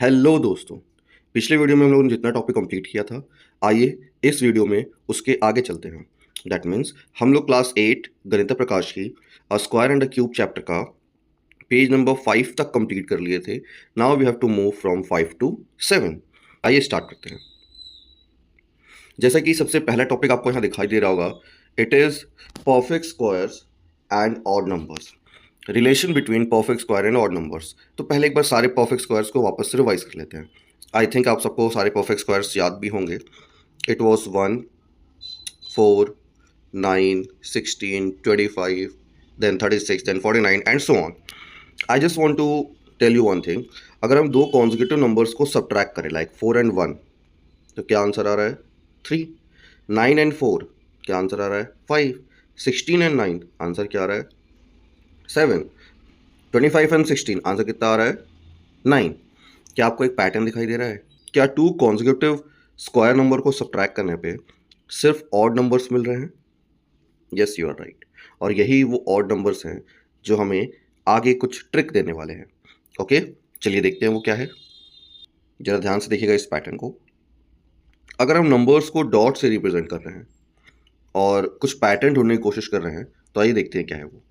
Hello दोस्तों। पिछले video में हम लोगों ने जितना टॉपिक कंप्लीट किया था, आइए इस वीडियो में उसके आगे चलते हैं। दैट मीन्स हम लोग क्लास 8 गणित प्रकाश की a square and a cube chapter का पेज नंबर 5 तक कंप्लीट कर लिए थे। Now we have to move from 5 to 7। आइए स्टार्ट करते हैं। जैसा कि सबसे पहला टॉपिक आपको यहाँ दिखाई दे रहा होगा, it is perfect squares and odd numbers. Relation between perfect square and odd numbers. तो पहले एक बार सारे परफेक्ट स्क्वायर्स को वापस से रिवाइज कर लेते हैं। आई थिंक आप सबको सारे परफेक्ट स्क्वायर्स याद भी होंगे। It was 1, 4, 9, 16, 25, then 36, then 49 and so on. I just want to tell you one thing. अगर हम दो कॉन्जिक्यूटिव नंबर्स को सब्ट्रैक्ट करें लाइक 4 एंड 1, तो क्या आंसर आ रहा है 3। 9 एंड 4, क्या आंसर आ रहा है 5। 16 एंड 9, आंसर क्या आ रहा है 7। 25 एंड 16, आंसर कितना आ रहा है 9। क्या आपको एक पैटर्न दिखाई दे रहा है? क्या टू कॉन्जिक्यूटिव स्क्वायर नंबर को सब्ट्रैक्ट करने पे सिर्फ ऑड नंबर्स मिल रहे हैं? Yes, you are right. और यही वो ऑड नंबर्स हैं जो हमें आगे कुछ ट्रिक देने वाले हैं। ओके, चलिए देखते हैं वो क्या है। जरा ध्यान से देखिएगा इस पैटर्न को। अगर हम नंबर्स को डॉट से रिप्रेजेंट कर रहे हैं और कुछ पैटर्न ढूंढने की कोशिश कर रहे हैं, तो आइए देखते हैं क्या है वो।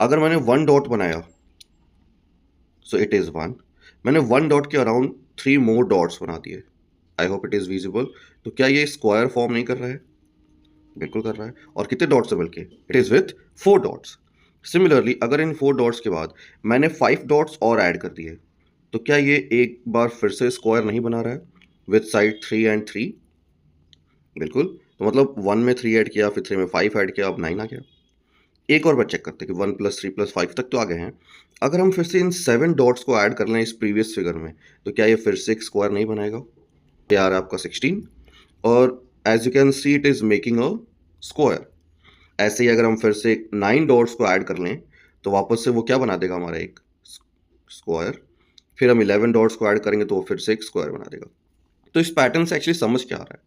अगर मैंने 1 डॉट बनाया, सो इट इज़ 1। मैंने 1 डॉट के अराउंड 3 मोर डॉट्स बना दिए। I hope it is visible. तो क्या ये स्क्वायर फॉर्म नहीं कर रहा है? बिल्कुल कर रहा है। और कितने डॉट्स है बल्कि? It is with 4 dots. Similarly अगर इन 4 डॉट्स के बाद मैंने 5 डॉट्स और ऐड कर दिए, तो क्या ये एक बार फिर से स्क्वायर नहीं बना रहा है विथ साइड 3 एंड 3? बिल्कुल। तो मतलब 1 में 3 ऐड किया, फिर 3 में 5 ऐड किया, अब 9 आ गया। एक और बार चेक करते हैं कि 1 + 3 + 5 तक तो आ गए हैं। अगर हम फिर से इन 7 डॉट्स को ऐड कर लें इस प्रीवियस फिगर में, तो क्या ये फिर से एक स्क्वायर नहीं बनाएगा? ये आ रहा है आपका 16, और as you can see it is making a square. ऐसे ही अगर हम फिर से 9 डॉट्स को ऐड कर लें, तो वापस से वो क्या बना देगा हमारा एक स्क्वायर। फिर हम 11 डॉट्स को ऐड करेंगे तो वो फिर से एक स्क्वायर बना देगा। तो इस पैटर्न से एक्चुअली समझ क्या आ रहा है?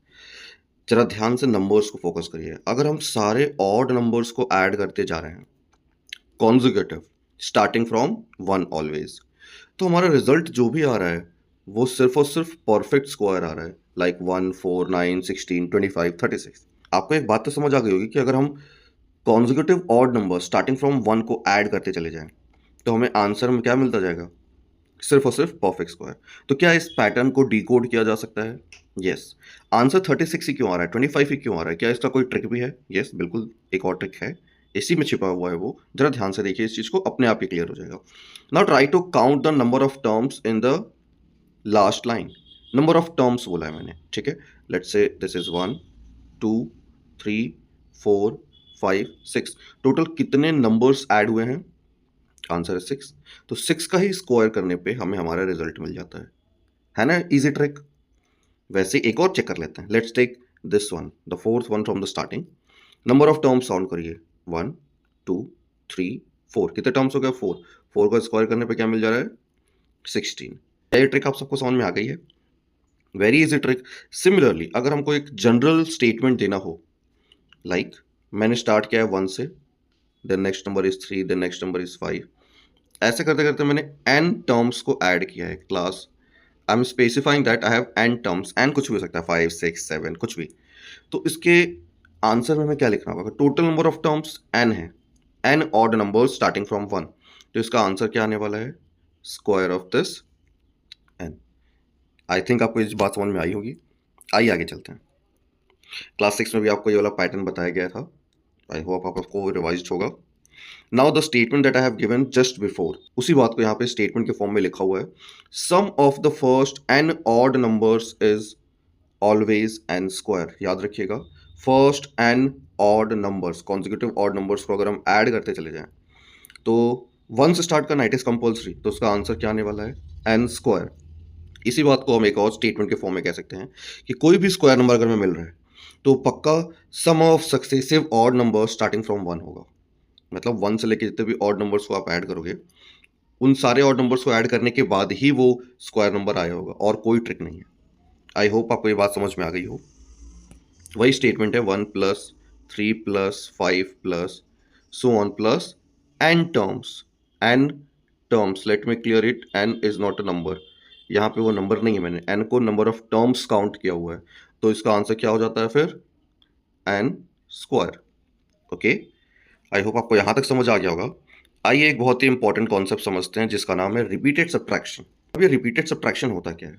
जरा ध्यान से नंबर्स को फोकस करिए। अगर हम सारे ऑड नंबर्स को ऐड करते जा रहे हैं कॉन्जिक्यूटिव स्टार्टिंग फ्रॉम 1 ऑलवेज, तो हमारा रिजल्ट जो भी आ रहा है वो सिर्फ और सिर्फ परफेक्ट स्क्वायर आ रहा है, लाइक 1, 4, 9, 16, 25, 36। आपको एक बात तो समझ आ गई होगी कि अगर हम consecutive odd number starting from 1 को ऐड करते चले जाएं, तो हमें आंसर में क्या मिलता जाएगा? सिर्फ और सिर्फ परफेक्ट स्क्वायर। तो क्या इस पैटर्न को डिकोड किया जा सकता है? यस। आंसर 36 ही क्यों आ रहा है, 25 ही क्यों आ रहा है? क्या इसका कोई ट्रिक भी है? यस, बिल्कुल एक और ट्रिक है, इसी में छिपा हुआ है वो। जरा ध्यान से देखिए इस चीज को, अपने आप ही क्लियर हो जाएगा। Now try to count the number of terms in the last line. Number of terms बोला है मैंने, ठीक है। Let's say this is 1, 2, 3, 4, 5, 6। Total कितने नंबर्स ऐड हुए हैं? आंसर है 6। तो 6 का ही स्क्वायर करने पे हमें हमारा रिजल्ट मिल जाता है ना? Easy trick. वैसे एक और चेक कर लेते हैं। Let's take this one, the fourth one from the starting. Number of terms count करिए, 1, 2, 3, 4। कितने टर्म्स हो गए? 4। 4 का स्क्वायर करने पे क्या मिल जा रहा है? 16। क्या ये ट्रिक आप सबको समझ में आ गई है? Very easy trick. सिमिलरली अगर हमको एक जनरल स्टेटमेंट देना हो, लाइक मैंने स्टार्ट किया है 1 से, then next number is 3, then next number is 5। ऐसे करते करते मैंने n टर्म्स को ऐड किया है। Class I am specifying that I have n terms. n कुछ भी हो सकता है, 5, 6, 7, कुछ भी। तो इसके आंसर में हमें क्या लिखना होगा? Total number of terms n है, n odd numbers starting from 1। तो इसका आंसर क्या आने वाला है? Square of this n। I think आपको इस बात समझ में आई होगी। आइए आगे चलते हैं। क्लास 6 में भी आपको ये वाला पैटर्न बताया गया था। आई होप आपको रिवाइज होगा। Now the statement that I have given just before, उसी बात को यहाँ पे स्टेटमेंट के फॉर्म में लिखा हुआ है। Sum of the first n odd numbers is always n square. याद रखिएगा, first n odd numbers, consecutive odd numbers को अगर हम ऐड करते चले जाएं, तो 1 से स्टार्ट करना, इट इज कंपल्सरी। तो उसका आंसर क्या आने वाला है? N square. इसी बात को हम एक और स्टेटमेंट के फॉर्म में कह सकते हैं कि कोई भी स्क्वायर नंबर अगर हमें मिल रहा है, तो पक्का sum of successive odd number starting from 1 होगा। मतलब 1 से लेके जितने भी ऑड नंबर्स को आप ऐड करोगे, उन सारे ऑड नंबर्स को ऐड करने के बाद ही वो स्क्वायर नंबर आया होगा, और कोई ट्रिक नहीं है। आई होप आपको ये बात समझ में आ गई हो। वही स्टेटमेंट है, 1 + 3 + 5 + so on plus n terms। n terms, let me clear it, n is not a number। यहाँ पे वो नंबर नहीं है, मैंने n को नंबर ऑफ टर्म्स काउंट किया हुआ है, तो इसका आंसर क्या हो जाता है फिर n स्क्वायर। ओके, आई होप आपको यहाँ तक समझ आ गया होगा। आइए एक बहुत ही इंपॉर्टेंट कॉन्सेप्ट समझते हैं जिसका नाम है रिपीटेड सब्ट्रैक्शन। अब ये रिपीटेड सब्ट्रैक्शन होता क्या है?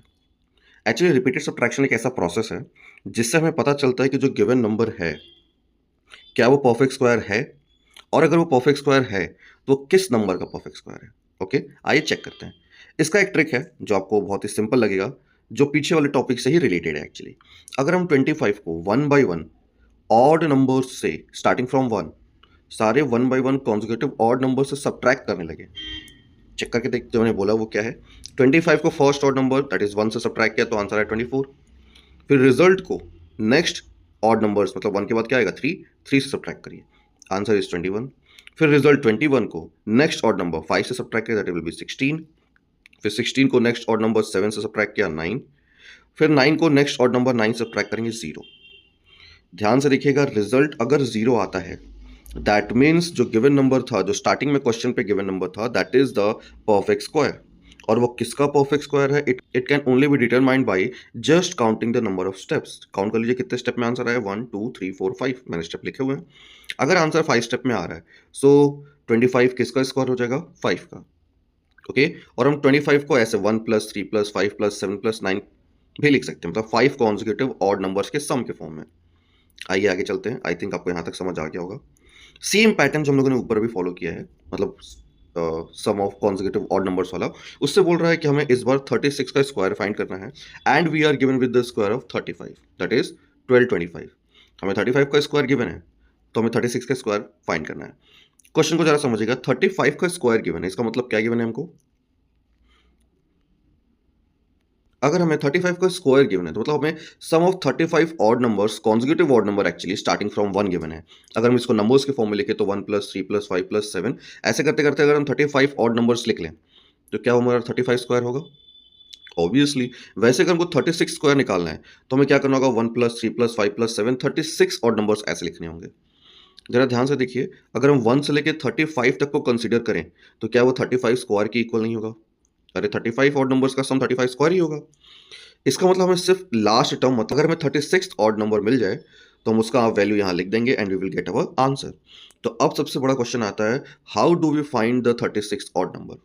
एक्चुअली रिपीटेड सब्ट्रैक्शन एक ऐसा प्रोसेस है जिससे हमें पता चलता है कि जो गिवन नंबर है क्या वो परफेक्ट स्क्वायर है, और अगर वो परफेक्ट स्क्वायर है तो किस नंबर का परफेक्ट स्क्वायर है। ओके, आइए चेक करते हैं। इसका एक ट्रिक है जो आपको बहुत ही सिंपल लगेगा, जो पीछे वाले टॉपिक से ही रिलेटेड है एक्चुअली। अगर हम 25 को 1 बाई 1 ऑड नंबर्स से स्टार्टिंग फ्रॉम 1 सारे 1 बाई 1 कॉन्जिक्यूटिव ऑड नंबर से सब्ट्रैक्ट करने लगे, चेक करके देखते, जो मैंने बोला वो क्या है। 25 को first odd number that is 1 से सब्ट्रैक्ट किया तो आंसर है 24। फिर रिजल्ट को नेक्स्ट ऑड नंबर्स मतलब 1 के बाद क्या आएगा 3 से सब्ट्रैक्ट करिए, आंसर इज 21। फिर रिजल्ट 21 को नेक्स्ट ऑड नंबर 5 से सब्ट्रैक्ट किया दैट विल बी 16। फिर 16 को नेक्स्ट ऑड नंबर 7 से सब्ट्रैक्ट किया 9। फिर 9 को नेक्स्ट ऑड नंबर 9 से सब्ट्रैक्ट करेंगे 0। ध्यान से देखिएगा, रिजल्ट अगर 0 आता है दैट मीन्स जो गिवन नंबर था, जो स्टार्टिंग में क्वेश्चन पे गिवन नंबर था, that is the perfect square. और वो किसका परफेक्ट स्क्वायर है? It can only be determined by just counting the number of steps. Count कर लीजिए कितने स्टेप में आंसर आया, 1 2 3 4 5, मैंने स्टेप लिखे हुए हैं। अगर आंसर 5 स्टेप में आ रहा है सो 25 किसका स्क्वायर हो जाएगा? 5 का। ओके, और हम 25 को ऐसे 1 + 3 + 5 + 7 + 9 भी लिख सकते हैं, मतलब 5 कॉन्जिक्यूटिव ऑड नंबर्स के सम के फॉर्म में। आइए आगे चलते हैं, आई थिंक आपको यहाँ तक समझ आ गया होगा। सेम पैटर्न जो हम लोगों ने ऊपर भी फॉलो किया है, मतलब सम ऑफ कॉन्जिक्यूटिव ऑड नंबर्स वाला, उससे बोल रहा है कि हमें इस बार 36 का स्क्वायर फाइंड करना है and we are given with the square of 35 that is 1225। हमें 35 का स्क्वायर गिवन है तो हमें 36 का स्क्वायर फाइंड करना है। क्वेश्चन को जरा समझिएगा, 35 का स्क्वायर गिवन है, इसका मतलब क्या गिवन है हमको? अगर हमें 35 का स्क्वायर गिवन है तो मतलब हमें sum of 35 odd numbers, consecutive odd number actually starting from 1 given है। अगर हम इसको नंबर्स के फॉर्म में लिखे तो 1 + 3 + 5 + 7 ऐसे करते करते अगर हम 35 ऑड नंबर्स लिख लें तो क्या हमारा 35 स्क्वायर होगा? ऑब्वियसली। वैसे अगर हमको 36 स्क्वायर निकालना है तो हमें क्या करना होगा? 1 + 3 + 5 + 7 36 ऑड नंबर्स ऐसे लिखने होंगे। जरा ध्यान से देखिए, अगर हम 1 से लेकर 35 तक को कंसीडर करें तो क्या वो 35 स्क्वायर के इक्वल नहीं होगा? अरे 35 ऑड नंबर्स का सम 35 स्क्वायर ही होगा। इसका मतलब हमें सिर्फ लास्ट टर्म, मतलब अगर हमें 36 ऑड नंबर मिल जाए तो हम उसका वैल्यू यहाँ लिख देंगे and we will get our answer. तो अब सबसे बड़ा क्वेश्चन आता है, how do we find the 36 odd number?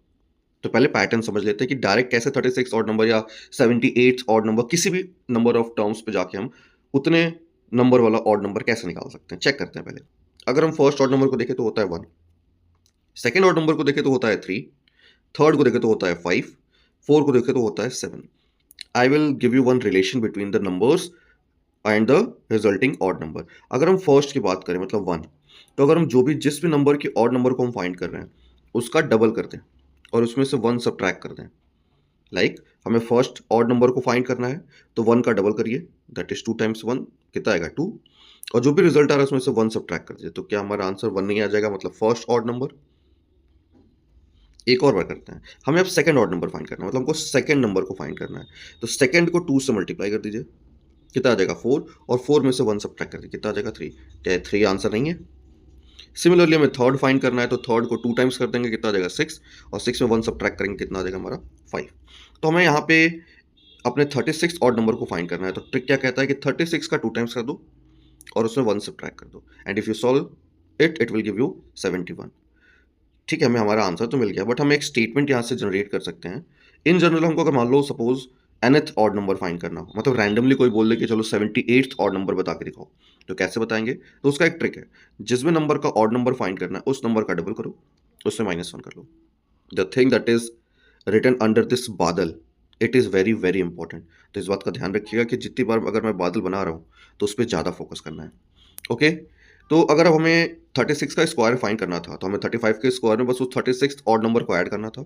तो पहले पैटर्न समझ लेते हैं कि डायरेक्ट कैसे 36 ऑड नंबर या 78 ऑड नंबर, किसी भी नंबर ऑफ टर्म्स पे जाके हम उतने नंबर वाला ऑड नंबर कैसे निकाल सकते हैं। चेक करते हैं पहले। अगर हम फर्स्ट ऑड नंबर को देखें तो होता है 1, सेकेंड ऑड नंबर को देखें तो होता है 3, थर्ड को देखें तो होता है 5, फोर्थ को देखें तो होता है 7। I will give you one relation between the numbers and the resulting odd number. अगर हम फर्स्ट की बात करें मतलब 1, तो अगर हम जिस भी नंबर की ऑड नंबर को हम फाइंड कर रहे हैं उसका डबल कर दें और उसमें से 1 सब्ट्रैक्ट कर दें। लाइक हमें फर्स्ट ऑड नंबर को फाइंड करना है तो 1 का डबल करिए दैट इज 2 × 1, कितना आएगा 2, और जो भी रिजल्ट आ रहा है उसमें से 1 सब्ट्रैक्ट कर दीजिए, तो क्या हमारा आंसर 1 नहीं आ जाएगा, मतलब फर्स्ट ऑड नंबर। एक और बार करते हैं, हमें अब सेकंड ऑड नंबर फाइंड करना है, मतलब हमको सेकंड नंबर को फाइंड करना है, तो सेकंड को 2 से मल्टीप्लाई कर दीजिए, कितना आ जाएगा 4, और 4 में से 1 सब्ट्रैक्ट कर दीजिए, कितना आ जाएगा 3। क्या 3 आंसर नहीं है? सिमिलरली हमें थर्ड फाइंड करना है तो थर्ड को 2 टाइम्स कर देंगे, कितना आ जाएगा 6, और 6 में 1 सब्ट्रैक्ट करेंगे, कितना आ जाएगा हमारा 5। तो हमें यहाँ पे अपने 36 ऑड नंबर को फाइंड करना है, तो ट्रिक क्या कहता है कि 36 का 2 टाइम्स कर दो और उसमें 1 सब्ट्रैक्ट कर दो and if you solve it it will give you 71। ठीक है, हमें हमारा आंसर तो मिल गया, बट हम एक स्टेटमेंट यहाँ से जनरेट कर सकते हैं। इन जनरल हमको अगर मान लो suppose nth odd number find करना हो, मतलब रैंडमली कोई बोल दे कि चलो 78th ऑड नंबर बता के दिखाओ, तो कैसे बताएंगे? तो उसका एक ट्रिक है, जिस भी नंबर का ऑड नंबर फाइंड करना है उस नंबर का डबल करो, उससे -1 कर लो। The thing that is written under this बादल, it is very very important. तो इस बात का ध्यान रखिएगा कि जितनी बार अगर मैं बादल बना रहा हूँ तो उस पर ज़्यादा फोकस करना है। ओके, तो अगर अब हमें 36 का स्क्वायर फाइंड करना था तो हमें 35 के स्क्वायर में बस उस 36 ऑड नंबर को ऐड करना था।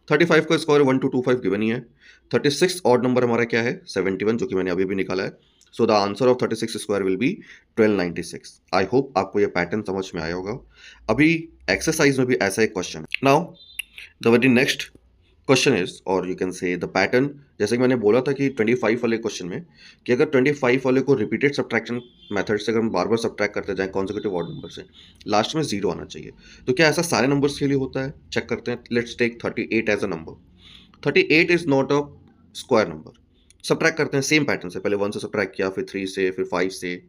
35 का स्क्वायर 1225 गिवन ही है। 36 ऑड नंबर हमारा क्या है? 71, जो कि मैंने अभी भी निकाला है। So the answer of 36 square will be 1296। I hope आपको ये पैटर्न समझ में आया होगा। अभी एक्सरसाइज में भी ऐसा एक क्वेश्चन है। Now the very next question is, और you can say the pattern, जैसे कि मैंने बोला था कि 25 वाले क्वेश्चन में कि अगर 25 वाले को रिपीटेड सब्ट्रैक्शन मेथड से अगर हम बार बार सब्ट्रैक्ट करते जाएं कॉन्जिक्यूटिव ऑड नंबर से, लास्ट में 0 आना चाहिए। तो क्या ऐसा सारे नंबर्स के लिए होता है? चेक करते हैं। Let's take 38 as a number. 38 is not a square number. Subtract करते हैं सेम पैटर्न से, पहले 1 से सब्ट्रैक्ट किया, फिर 3 से, फिर 5 से,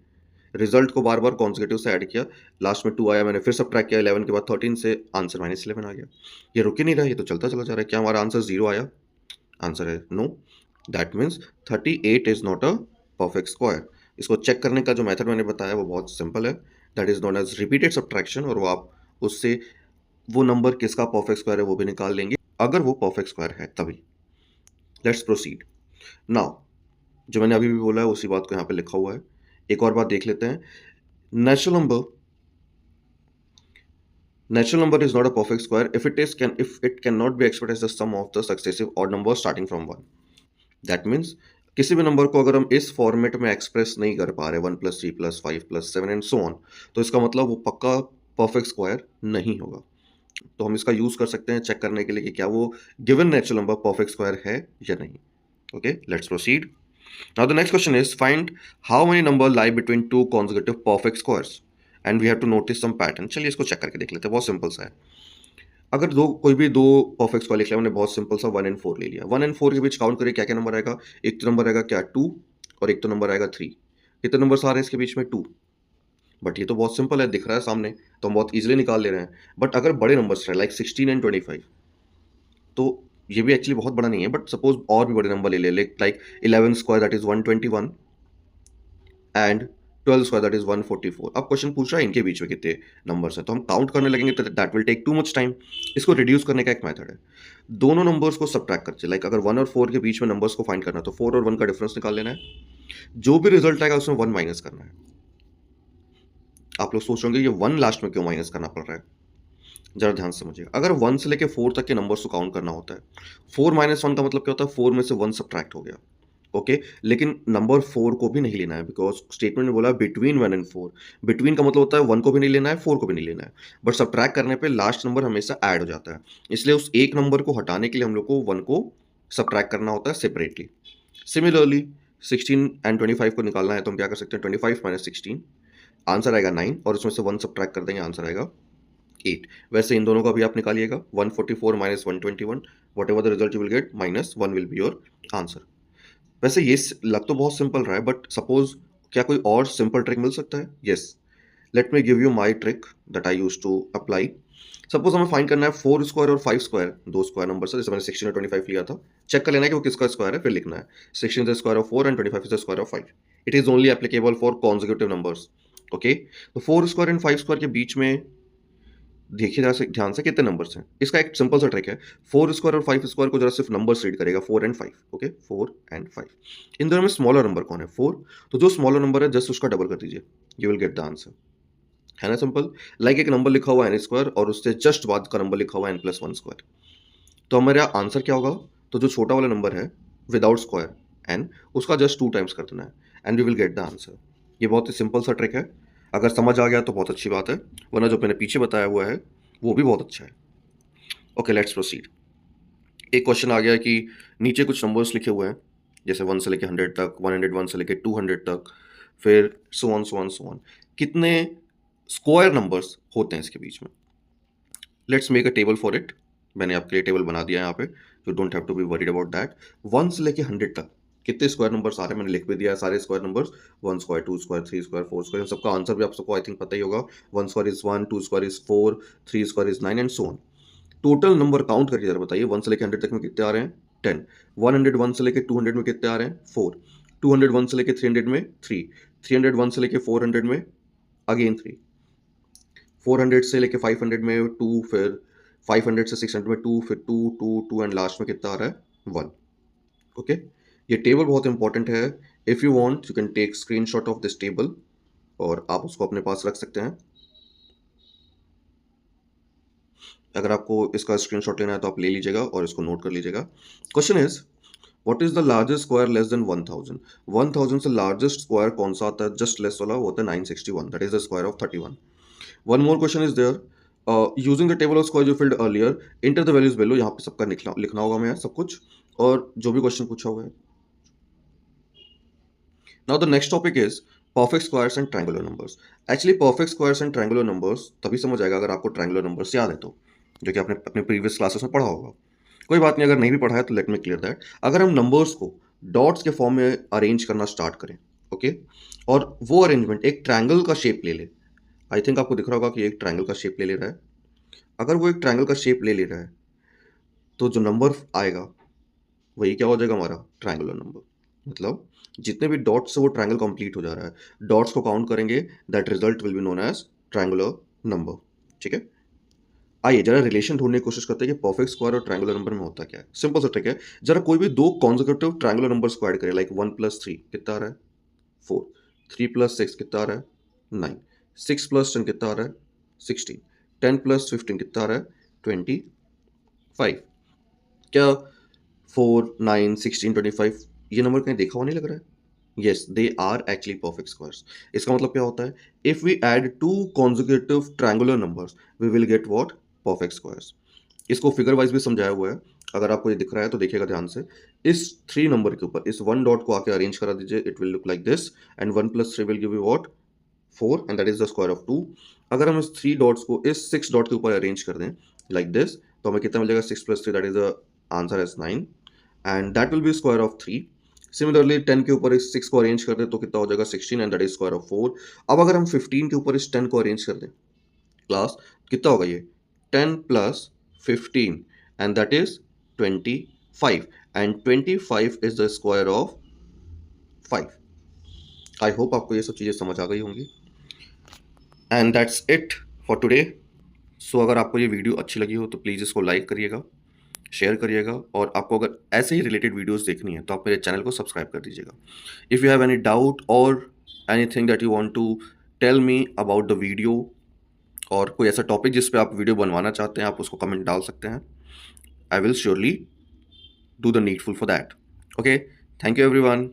रिजल्ट को बार बार कॉन्जिक्यूटिव से ऐड किया, लास्ट में 2 आया, मैंने फिर सब्ट्रैक्ट किया 11 के बाद 13 से, आंसर -11 आ गया। ये रुक ही नहीं रहा, ये तो चलता चला जा रहा है। क्या हमारा आंसर 0 आया? आंसर है no. That means 38 is not a perfect square. इसको चेक करने का जो मेथड मैंने बताया वो बहुत सिंपल है, that is known as repeated subtraction, और वो आप उससे वो नंबर किसका परफेक्ट स्क्वायर है वो भी निकाल लेंगे, अगर वो परफेक्ट स्क्वायर है तभी। Let's proceed now. जो मैंने अभी भी बोला है उसी बात को यहाँ पे लिखा हुआ है। एक और बात देख लेते हैं। Natural number is not a perfect square if it cannot be expressed as the sum of the successive odd numbers starting from 1. That means किसी भी नंबर को अगर हम इस फॉर्मेट में एक्सप्रेस नहीं कर पा रहे 1 + 3 + 5 + 7 एंड सो ऑन, तो इसका मतलब वो पक्का परफेक्ट स्क्वायर नहीं होगा। तो हम इसका यूज कर सकते हैं चेक करने के लिए कि क्या वो given natural number perfect square है या नहीं। Okay, let's proceed. Now the next question is find how many number lie between two consecutive perfect squares and we have to notice some pattern। चलिए इसको चेक करके देख लेते हैं, बहुत सिंपल सा है। अगर कोई भी दो परफेक्ट स्क्वायर लिख लिया हमने, बहुत सिंपल सा 1 एंड 4 ले लिया। 1 एंड 4 के बीच काउंट करिए क्या क्या नंबर आएगा। एक तो नंबर आएगा क्या 2 और एक तो नंबर आएगा 3। कितने नंबर आ रहे हैं इसके बीच में 2। बट ये तो बहुत सिंपल है, दिख रहा है सामने, तो हम बहुत इजीली निकाल ले रहे हैं। बट अगर बड़े नंबर्स रहे लाइक 16 एंड 25, तो ये भी एक्चुअली बहुत बड़ा नहीं है, बट सपोज और भी बड़े नंबर ले ले like 11 square that is 121 and 12 square that is 144। अब क्वेश्चन पूछ रहा है इनके बीच में कितने नंबर्स हैं, तो हम काउंट करने लगेंगे तो that will take too much time. इसको रिड्यूस करने का एक मेथड है, दोनों नंबर्स को सब्ट्रैक्ट करते, लाइक अगर 1 और 4 के बीच में नंबर्स को फाइंड करना है तो 4 और 1 का डिफरेंस निकाल लेना है, जो भी रिजल्ट आएगा उसमें 1 माइनस करना है। आप लोग सोच रहे होंगे ये 1 लास्ट में क्यों माइनस करना पड़ रहा है, जरा ध्यान से समझिए। अगर 1 से लेके 4 तक के नंबर्स को काउंट करना होता है, 4 - 1 का मतलब क्या होता है, 4 में से 1 सब्ट्रैक्ट हो गया। ओके, लेकिन नंबर 4 को भी नहीं लेना है, बिकॉज स्टेटमेंट में बोला बिटवीन 1 एंड 4। बिटवीन का मतलब होता है 1 को भी नहीं लेना है, 4 को भी नहीं लेना है, बट सब्ट्रैक्ट करने पे लास्ट नंबर हमेशा ऐड हो जाता है। इसलिए उस एक नंबर को हटाने के लिए हम लोग को 1 को सब्ट्रैक्ट करना होता है सेपरेटली। सिमिलरली 16 एंड 25 को निकालना है तो हम क्या कर सकते हैं, 25 - 16, आंसर आएगा 9, और उसमें से 1 सब्ट्रैक्ट कर देंगे, आंसर आएगा 8। वैसे इन दोनों का भी आप निकालिएगा, 144 - 121, what ever the result you will get, -1 will be your answer. वैसे ये लग तो बहुत सिंपल रहा है, बट सपोज क्या कोई और सिंपल ट्रिक मिल सकता है? Yes, let me give you my trick that I use to apply. Suppose हमें फाइंड करना है 4 स्क्वायर और 5 स्क्वायर, दो स्क्वायर नंबर से, जैसे मैंने 16 और 25 लिया था। चेक कर लेना है कि वो किसका स्क्वायर है, फिर लिखना है 16 is the square of 4 and 25 is the square of 5। It is only applicable for consecutive numbers. Okay, तो 4 स्क्वायर एंड 5 स्क्वायर के बीच में देखिए ध्यान से कितने नंबर्स हैं। इसका एक सिंपल सा ट्रिक है, 4 स्क्वायर और 5 स्क्वायर को जरा सिर्फ नंबर्स रीड करेगा, 4 एंड 5। ओके, 4 एंड 5, इन दोनों में स्मॉलर नंबर कौन है, 4। तो जो स्मॉलर नंबर है जस्ट उसका डबल कर दीजिए, you will get the answer. है ना सिंपल। लाइक एक नंबर लिखा हुआ है n स्क्वायर और उससे जस्ट बाद का नंबर लिखा हुआ है n+1 स्क्वायर, तो हमारा आंसर क्या होगा, तो जो छोटा वाला नंबर है विदाउट स्क्वायर n, उसका जस्ट 2 टाइम्स कर देना है and we will get the answer. ये बहुत ही सिंपल सा ट्रिक है, अगर समझ आ गया तो बहुत अच्छी बात है, वरना जो मैंने पीछे बताया हुआ है वो भी बहुत अच्छा है। Okay, let's proceed. एक क्वेश्चन आ गया कि नीचे कुछ नंबर्स लिखे हुए हैं, जैसे 1 से लेके 100 तक, 101 से लेके 200 तक, फिर सो ऑन। कितने स्क्वायर नंबर्स होते हैं इसके बीच में। Let's make a table for it. मैंने आपके लिए टेबल बना दिया है यहाँ पे, you don't have to be worried about that. 1 से लेके 100 तक कितने स्क्वायर नंबर्स आ रहे हैं मैंने लिख भी दिया है, सारे square numbers, 1 square, 2 square, 3 square, 4 square, इन सबका आंसर भी आप सबको आई थिंक पता ही होगा। 1 square is 1, 2 square is 4, 3 square is 9 and so on. Total number count करके जरा बताइए, 1 से लेके 100 तक में कितने आ रहे हैं, 10। 101 से लेके 200 में कितने आ रहे हैं, 4। 201 से लेके 300 में 3। 301 से लेके 400 में अगेन 3। 400 से लेके 500 में 2, फिर 500 से 600 में 2, फिर 2, 2, 2 एंड लास्ट में कितना आ रहा है, 1। ओके, ये टेबल बहुत इंपॉर्टेंट है। If you want you can take screenshot of this table और आप उसको अपने पास रख सकते हैं। अगर आपको इसका स्क्रीनशॉट लेना है तो आप ले लीजिएगा और इसको नोट कर लीजिएगा। Question is what is the largest square less than 1000। 1000 से लार्जेस्ट स्क्वायर कौन सा आता है, जस्ट लेस वाला, वो होता है 961, that is the square of 31। One more question is there, using the table of square you filled earlier, enter the values below. यहाँ पे सबका लिखना होगा मैं सब कुछ, और जो भी क्वेश्चन पूछा हुआ है। Now the next topic is perfect squares and triangular numbers. Actually perfect squares and triangular numbers तभी समझ आएगा अगर आपको ट्रायंगुलर नंबर्स याद है तो, जो कि आपने अपने प्रीवियस क्लासेस में पढ़ा होगा। कोई बात नहीं, अगर नहीं भी पढ़ा है तो लेट मी क्लियर दैट। अगर हम नंबर्स को डॉट्स के फॉर्म में अरेंज करना स्टार्ट करें, ओके, और वो अरेंजमेंट एक ट्रायंगल का शेप ले ले, आई थिंक आपको दिख रहा होगा कि एक ट्रायंगल का शेप ले रहा है। अगर वो एक ट्रायंगल का शेप ले रहा है तो जो नंबर आएगा वही क्या हो जाएगा, हमारा ट्रायंगुलर नंबर। मतलब जितने भी डॉट्स से वो ट्रायंगल कंप्लीट हो जा रहा है, डॉट्स को काउंट करेंगे, that result will be known as triangular number. ठीक है, आइए जरा रिलेशन ढूंढने की कोशिश करते हैं कि परफेक्ट स्क्वायर और ट्रायंगुलर नंबर में होता क्या है। सिंपल सा ट्रिक है, जरा कोई भी दो कॉन्जिक्यूटिव ट्रायंगुलर नंबर स्क्वायर करें, लाइक 1+3 कितना आ रहा है 4, 3+6 कितना आ रहा है 9, 6+10 कितना आ रहा है 16, 10+15 कितना आ रहा है 25। क्या 4, 9, 16, 25 ये नंबर कहीं देखा हुआ नहीं लग रहा है? Yes, they are actually perfect squares. इसका मतलब क्या होता है, if we add two consecutive triangular numbers we will get what, perfect squares. इसको फिगर वाइज भी समझाया हुआ है, अगर आपको ये दिख रहा है तो देखिएगा ध्यान से। इस 3 नंबर के ऊपर इस 1 डॉट को आके अरेंज करा दीजिए, it will look like this, and 1+3 will give you what, 4, and that is the square of 2। अगर हम इस 3 डॉट्स को इस 6 डॉट के ऊपर अरेंज कर दें लाइक दिस, तो हमें कितना मिलेगा, 6+3 that is the answer as 9, and that will be square of 3। Similarly 10 के ऊपर इस 6 को अरेंज कर दें तो कितना हो जाएगा 16, and that is square of 4। अब अगर हम 15 के ऊपर इस 10 को अरेंज कर दें क्लास, कितना होगा ये, 10+15 and that is 25, and 25 is the square of 5। I hope आपको ये सब चीज़ें समझ आ गई होंगी, and that's it for today. So अगर आपको ये वीडियो अच्छी लगी हो तो प्लीज़ इसको लाइक करिएगा, शेयर करिएगा, और आपको अगर ऐसे ही रिलेटेड वीडियोस देखनी है तो आप मेरे चैनल को सब्सक्राइब कर दीजिएगा। If you have any doubt or anything that you want to tell me about the video, और कोई ऐसा टॉपिक जिस पे आप वीडियो बनवाना चाहते हैं, आप उसको कमेंट डाल सकते हैं। I will surely do the needful for that. Okay, thank you everyone.